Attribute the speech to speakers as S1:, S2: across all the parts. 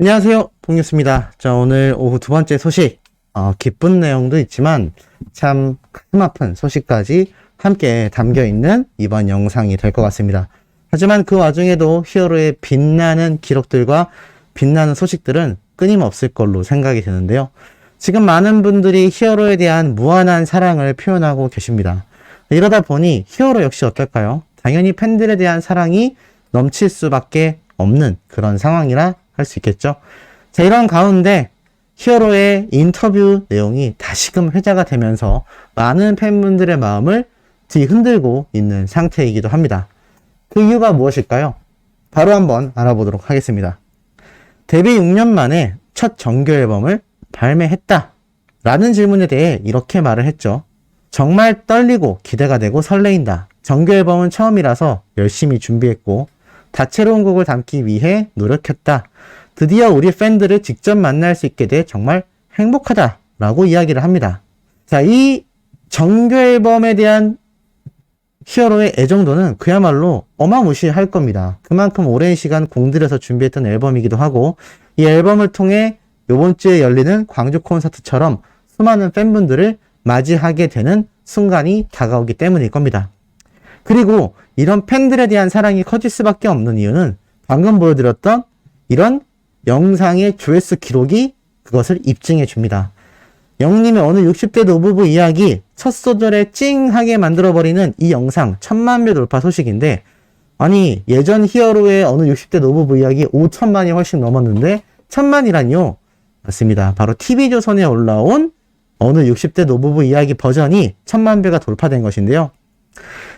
S1: 안녕하세요, 봉유스입니다. 자, 오늘 오후 두 번째 소식, 기쁜 내용도 있지만 참 가슴 아픈 소식까지 함께 담겨 있는 이번 영상이 될 것 같습니다. 하지만 그 와중에도 히어로의 빛나는 기록들과 빛나는 소식들은 끊임없을 걸로 생각이 드는데요. 지금 많은 분들이 히어로에 대한 무한한 사랑을 표현하고 계십니다. 이러다 보니 히어로 역시 어떨까요? 당연히 팬들에 대한 사랑이 넘칠 수밖에 없는 그런 상황이라 할 수 있겠죠. 자, 이런 가운데 히어로의 인터뷰 내용이 다시금 회자가 되면서 많은 팬분들의 마음을 뒤흔들고 있는 상태이기도 합니다. 그 이유가 무엇일까요? 바로 한번 알아보도록 하겠습니다. 데뷔 6년 만에 첫 정규 앨범을 발매했다 라는 질문에 대해 이렇게 말을 했죠. 정말 떨리고 기대가 되고 설레인다. 정규 앨범은 처음이라서 열심히 준비했고 다채로운 곡을 담기 위해 노력했다. 드디어 우리 팬들을 직접 만날 수 있게 돼 정말 행복하다라고 이야기를 합니다. 자, 이 정규 앨범에 대한 히어로의 애정도는 그야말로 어마무시할 겁니다. 그만큼 오랜 시간 공들여서 준비했던 앨범이기도 하고 이 앨범을 통해 이번 주에 열리는 광주 콘서트처럼 수많은 팬분들을 맞이하게 되는 순간이 다가오기 때문일 겁니다. 그리고 이런 팬들에 대한 사랑이 커질 수밖에 없는 이유는 방금 보여드렸던 이런 영상의 조회수 기록이 그것을 입증해 줍니다. 영님의 어느 60대 노부부 이야기 첫 소절에 찡하게 만들어버리는 이 영상 1000만 뷰 돌파 소식인데, 아니 예전 히어로의 어느 60대 노부부 이야기 5천만이 훨씬 넘었는데 1000만이란요? 맞습니다. 바로 TV조선에 올라온 어느 60대 노부부 이야기 버전이 1000만 뷰가 돌파된 것인데요.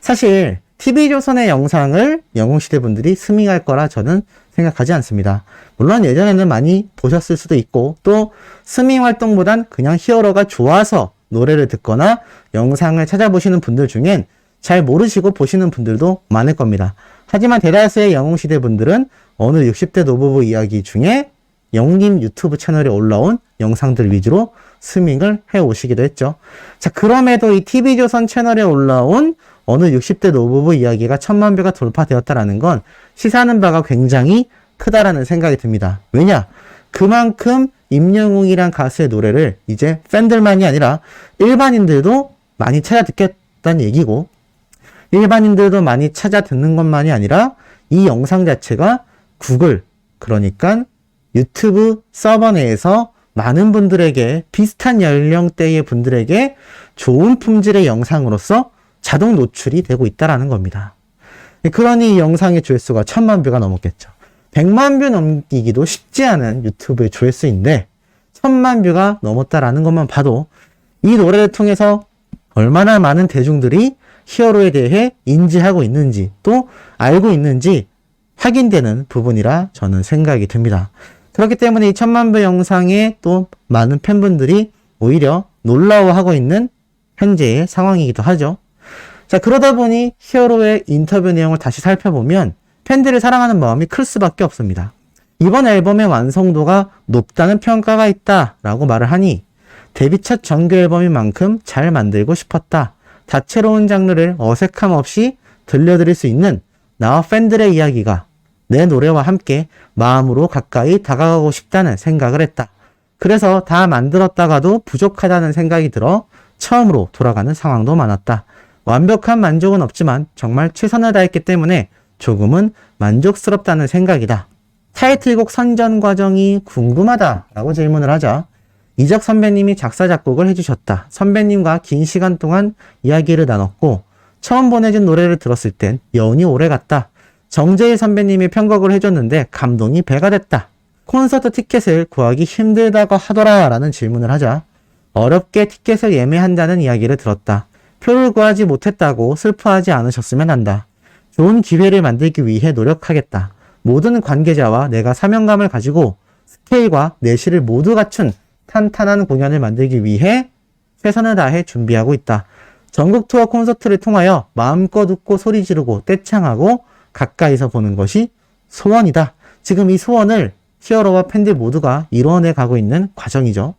S1: 사실 TV조선의 영상을 영웅시대 분들이 스밍할 거라 저는 생각하지 않습니다. 물론 예전에는 많이 보셨을 수도 있고 또 스밍 활동보단 그냥 히어로가 좋아서 노래를 듣거나 영상을 찾아보시는 분들 중엔 잘 모르시고 보시는 분들도 많을 겁니다. 하지만 대다수의 영웅시대 분들은 어느 60대 노부부 이야기 중에 영웅님 유튜브 채널에 올라온 영상들 위주로 스밍을 해오시기도 했죠. 자, 그럼에도 이 TV조선 채널에 올라온 어느 60대 노부부 이야기가 1000만 뷰가 돌파되었다라는 건 시사하는 바가 굉장히 크다라는 생각이 듭니다. 왜냐? 그만큼 임영웅이란 가수의 노래를 이제 팬들만이 아니라 일반인들도 많이 찾아 듣겠다는 얘기고, 일반인들도 많이 찾아 듣는 것만이 아니라 이 영상 자체가 구글, 그러니까 유튜브 서버 내에서 많은 분들에게, 비슷한 연령대의 분들에게 좋은 품질의 영상으로서 자동 노출이 되고 있다라는 겁니다. 그러니 이 영상의 조회수가 1000만 뷰가 넘었겠죠. 100만 뷰 넘기기도 쉽지 않은 유튜브의 조회수인데 1000만 뷰가 넘었다라는 것만 봐도 이 노래를 통해서 얼마나 많은 대중들이 히어로에 대해 인지하고 있는지 또 알고 있는지 확인되는 부분이라 저는 생각이 듭니다. 그렇기 때문에 이 1000만 뷰 영상에 또 많은 팬분들이 오히려 놀라워하고 있는 현재의 상황이기도 하죠. 자, 그러다 보니 히어로의 인터뷰 내용을 다시 살펴보면 팬들을 사랑하는 마음이 클 수밖에 없습니다. 이번 앨범의 완성도가 높다는 평가가 있다라고 말을 하니 데뷔 첫 정규 앨범인 만큼 잘 만들고 싶었다. 다채로운 장르를 어색함 없이 들려드릴 수 있는 나와 팬들의 이야기가 내 노래와 함께 마음으로 가까이 다가가고 싶다는 생각을 했다. 그래서 다 만들었다가도 부족하다는 생각이 들어 처음으로 돌아가는 상황도 많았다. 완벽한 만족은 없지만 정말 최선을 다했기 때문에 조금은 만족스럽다는 생각이다. 타이틀곡 선전 과정이 궁금하다라고 질문을 하자 이적 선배님이 작사 작곡을 해주셨다. 선배님과 긴 시간 동안 이야기를 나눴고 처음 보내준 노래를 들었을 땐 여운이 오래갔다. 정재일 선배님이 편곡을 해줬는데 감동이 배가 됐다. 콘서트 티켓을 구하기 힘들다고 하더라 라는 질문을 하자 어렵게 티켓을 예매한다는 이야기를 들었다. 표를 구하지 못했다고 슬퍼하지 않으셨으면 한다. 좋은 기회를 만들기 위해 노력하겠다. 모든 관계자와 내가 사명감을 가지고 스케일과 내실을 모두 갖춘 탄탄한 공연을 만들기 위해 최선을 다해 준비하고 있다. 전국 투어 콘서트를 통하여 마음껏 웃고 소리 지르고 떼창하고 가까이서 보는 것이 소원이다. 지금 이 소원을 히어로와 팬들 모두가 이뤄내 가고 있는 과정이죠.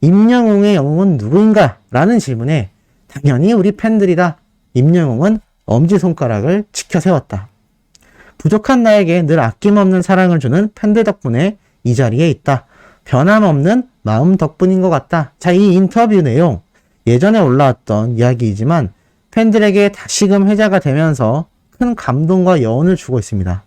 S1: 임영웅의 영웅은 누구인가? 라는 질문에 당연히 우리 팬들이다. 임영웅은 엄지손가락을 치켜 세웠다. 부족한 나에게 늘 아낌없는 사랑을 주는 팬들 덕분에 이 자리에 있다. 변함없는 마음 덕분인 것 같다. 자, 이 인터뷰 내용 예전에 올라왔던 이야기이지만 팬들에게 다시금 회자가 되면서 큰 감동과 여운을 주고 있습니다.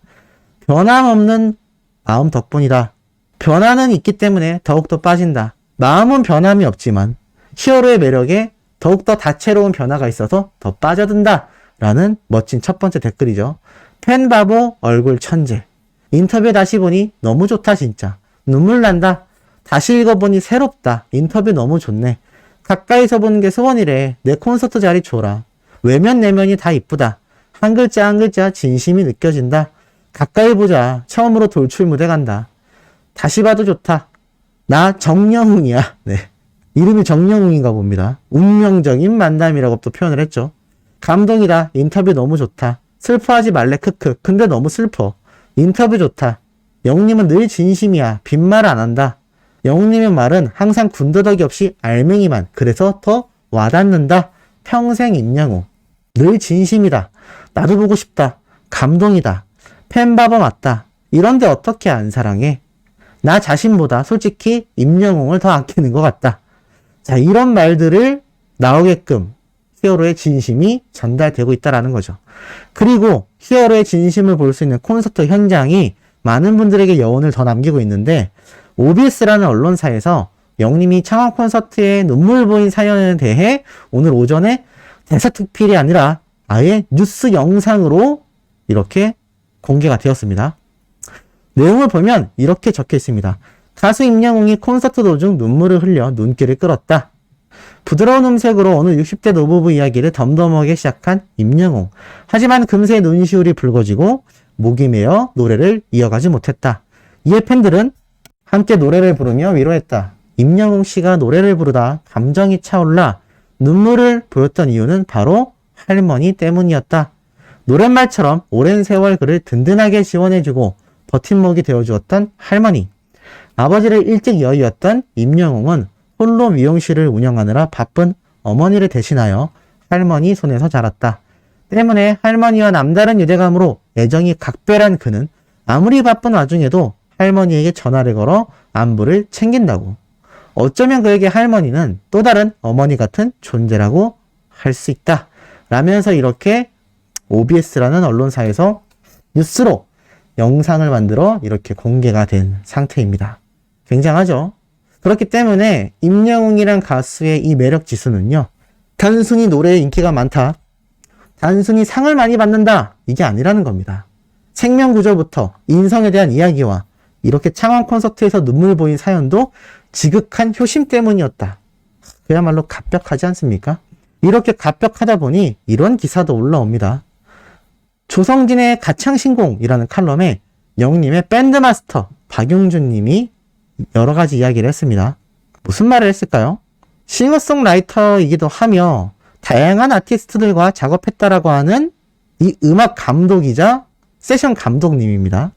S1: 변함없는 마음 덕분이다. 변화는 있기 때문에 더욱더 빠진다. 마음은 변함이 없지만 히어로의 매력에 더욱더 다채로운 변화가 있어서 더 빠져든다. 라는 멋진 첫 번째 댓글이죠. 팬바보 얼굴 천재. 인터뷰 다시 보니 너무 좋다 진짜. 눈물 난다. 다시 읽어보니 새롭다. 인터뷰 너무 좋네. 가까이서 보는 게 소원이래. 내 콘서트 자리 줘라. 외면 내면이 다 이쁘다. 한 글자 한 글자 진심이 느껴진다. 가까이 보자. 처음으로 돌출 무대 간다. 다시 봐도 좋다. 나 정영웅이야. 네. 이름이 정영웅인가 봅니다. 운명적인 만남이라고 또 표현을 했죠. 감동이다. 인터뷰 너무 좋다. 슬퍼하지 말래. 크크. 근데 너무 슬퍼. 인터뷰 좋다. 영웅님은 늘 진심이야. 빈말 안 한다. 영웅님의 말은 항상 군더더기 없이 알맹이만. 그래서 더 와닿는다. 평생 임영웅. 늘 진심이다. 나도 보고 싶다. 감동이다. 팬바보 맞다. 이런데 어떻게 안 사랑해? 나 자신보다 솔직히 임영웅을 더 아끼는 것 같다. 자, 이런 말들을 나오게끔 히어로의 진심이 전달되고 있다라는 거죠. 그리고 히어로의 진심을 볼 수 있는 콘서트 현장이 많은 분들에게 여운을 더 남기고 있는데 OBS라는 언론사에서 영님이 창원 콘서트에 눈물 보인 사연에 대해 오늘 오전에 대사특필이 아니라 아예 뉴스 영상으로 이렇게 공개가 되었습니다. 내용을 보면 이렇게 적혀 있습니다. 가수 임영웅이 콘서트 도중 눈물을 흘려 눈길을 끌었다. 부드러운 음색으로 어느 60대 노부부 이야기를 덤덤하게 시작한 임영웅. 하지만 금세 눈시울이 붉어지고 목이 메어 노래를 이어가지 못했다. 이에 팬들은 함께 노래를 부르며 위로했다. 임영웅 씨가 노래를 부르다 감정이 차올라 눈물을 보였던 이유는 바로 할머니 때문이었다. 노랫말처럼 오랜 세월 그를 든든하게 지원해주고 버팀목이 되어주었던 할머니. 아버지를 일찍 여의었던 임영웅은 홀로 미용실을 운영하느라 바쁜 어머니를 대신하여 할머니 손에서 자랐다. 때문에 할머니와 남다른 유대감으로 애정이 각별한 그는 아무리 바쁜 와중에도 할머니에게 전화를 걸어 안부를 챙긴다고. 어쩌면 그에게 할머니는 또 다른 어머니 같은 존재라고 할 수 있다. 라면서 이렇게 OBS라는 언론사에서 뉴스로 영상을 만들어 이렇게 공개가 된 상태입니다. 굉장하죠? 그렇기 때문에 임영웅이란 가수의 이 매력 지수는요. 단순히 노래에 인기가 많다. 단순히 상을 많이 받는다. 이게 아니라는 겁니다. 생명 구조부터 인성에 대한 이야기와 이렇게 창원 콘서트에서 눈물 보인 사연도 지극한 효심 때문이었다. 그야말로 갑벽하지 않습니까? 이렇게 갑벽하다 보니 이런 기사도 올라옵니다. 조성진의 가창신공이라는 칼럼에 영님의 밴드마스터 박용준 님이 여러 가지 이야기를 했습니다. 무슨 말을 했을까요? 싱어송라이터이기도 하며 다양한 아티스트들과 작업했다라고 하는 이 음악 감독이자 세션 감독님입니다.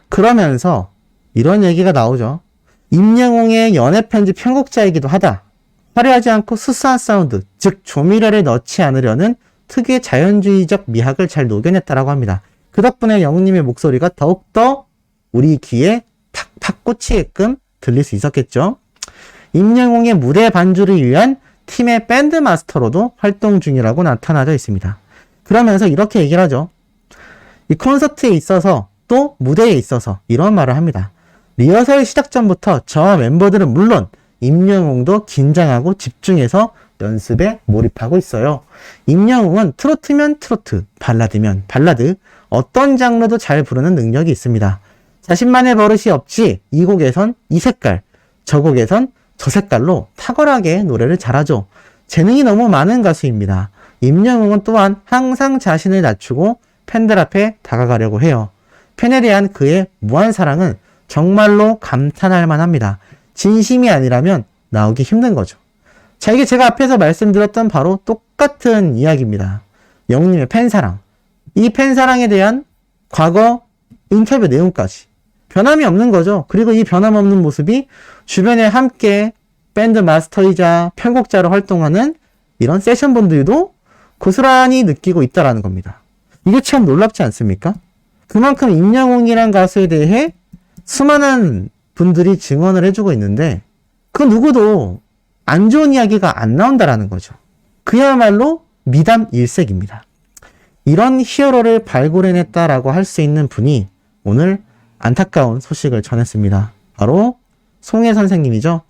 S1: 그러면서 이런 얘기가 나오죠. 임영웅의 연애 편집 편곡자이기도 하다. 화려하지 않고 수수한 사운드, 즉 조미료를 넣지 않으려는 특유의 자연주의적 미학을 잘 녹여냈다라고 합니다. 그 덕분에 영웅님의 목소리가 더욱더 우리 귀에 팍팍 꽂히게끔 들릴 수 있었겠죠. 임영웅의 무대 반주를 위한 팀의 밴드 마스터로도 활동 중이라고 나타나져 있습니다. 그러면서 이렇게 얘기를 하죠. 이 콘서트에 있어서 또 무대에 있어서 이런 말을 합니다. 리허설 시작 전부터 저와 멤버들은 물론 임영웅도 긴장하고 집중해서 연습에 몰입하고 있어요. 임영웅은 트로트면 트로트, 발라드면 발라드, 어떤 장르도 잘 부르는 능력이 있습니다. 자신만의 버릇이 없지 이 곡에선 이 색깔, 저 곡에선 저 색깔로 탁월하게 노래를 잘하죠. 재능이 너무 많은 가수입니다. 임영웅은 또한 항상 자신을 낮추고 팬들 앞에 다가가려고 해요. 팬에 대한 그의 무한 사랑은 정말로 감탄할 만합니다. 진심이 아니라면 나오기 힘든 거죠. 자, 이게 제가 앞에서 말씀드렸던 바로 똑같은 이야기입니다. 영웅님의 팬사랑. 이 팬사랑에 대한 과거 인터뷰 내용까지 변함이 없는 거죠. 그리고 이 변함없는 모습이 주변에 함께 밴드 마스터이자 편곡자로 활동하는 이런 세션분들도 고스란히 느끼고 있다라는 겁니다. 이게 참 놀랍지 않습니까? 그만큼 임영웅이란 가수에 대해 수많은 분들이 증언을 해주고 있는데 그 누구도 안 좋은 이야기가 안 나온다라는 거죠. 그야말로 미담 일색입니다. 이런 히어로를 발굴해냈다라고 할 수 있는 분이 오늘 안타까운 소식을 전했습니다. 바로 송혜 선생님이죠.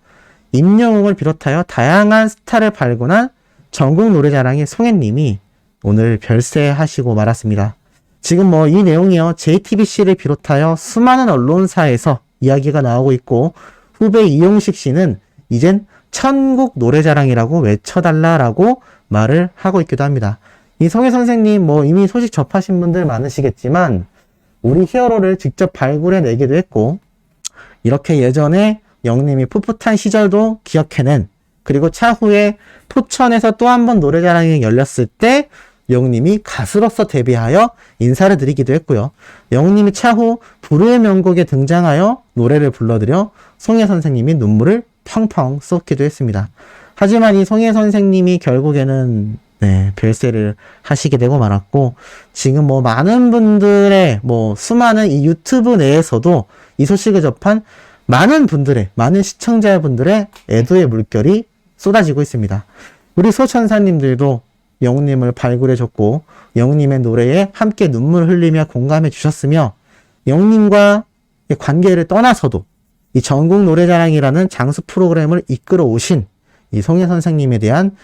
S1: 임영웅을 비롯하여 다양한 스타를 발굴한 전국 노래자랑의 송혜님이 오늘 별세하시고 말았습니다. 지금 이 내용이요, JTBC를 비롯하여 수많은 언론사에서 이야기가 나오고 있고, 후배 이용식 씨는 이젠 천국 노래자랑이라고 외쳐달라라고 말을 하고 있기도 합니다. 이 송혜 선생님 이미 소식 접하신 분들 많으시겠지만 우리 히어로를 직접 발굴해내기도 했고, 이렇게 예전에 영님이 풋풋한 시절도 기억해낸, 그리고 차후에 포천에서 또 한 번 노래자랑이 열렸을 때 영님이 가수로서 데뷔하여 인사를 드리기도 했고요. 영님이 차후 불후의 명곡에 등장하여 노래를 불러드려 송혜 선생님이 눈물을 펑펑 쏟기도 했습니다. 하지만 이 송혜 선생님이 결국에는 별세를 하시게 되고 말았고, 지금 많은 분들의 수많은 이 유튜브 내에서도 이 소식을 접한 많은 시청자분들의 애도의 물결이 쏟아지고 있습니다. 우리 소천사님들도 영웅님을 발굴해줬고 영웅님의 노래에 함께 눈물을 흘리며 공감해 주셨으며, 영웅님과 관계를 떠나서도 이 전국 노래자랑이라는 장수 프로그램을 이끌어 오신 이 송혜 선생님에 대한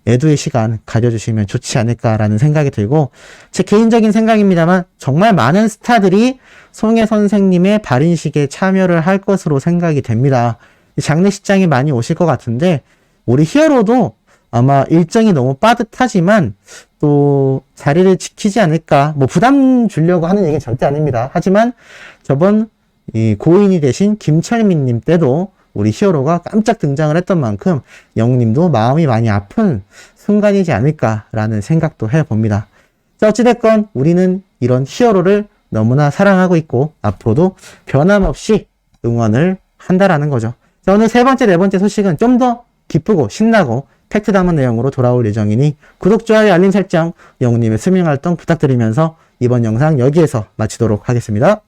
S1: 애도의 시간 가져주시면 좋지 않을까라는 생각이 들고, 제 개인적인 생각입니다만 정말 많은 스타들이 송혜 선생님의 발인식에 참여를 할 것으로 생각이 됩니다. 장례식장에 많이 오실 것 같은데 우리 히어로도 아마 일정이 너무 빠듯하지만 또 자리를 지키지 않을까, 부담 주려고 하는 얘기는 절대 아닙니다. 하지만 저번 이 고인이 되신 김철민님 때도 우리 히어로가 깜짝 등장을 했던 만큼 영님도 마음이 많이 아픈 순간이지 않을까라는 생각도 해봅니다. 자, 어찌됐건 우리는 이런 히어로를 너무나 사랑하고 있고 앞으로도 변함없이 응원을 한다라는 거죠. 자, 오늘 세 번째, 네 번째 소식은 좀 더 기쁘고 신나고 팩트 담은 내용으로 돌아올 예정이니 구독, 좋아요, 알림 설정, 영웅님의 수명활동 부탁드리면서 이번 영상 여기에서 마치도록 하겠습니다.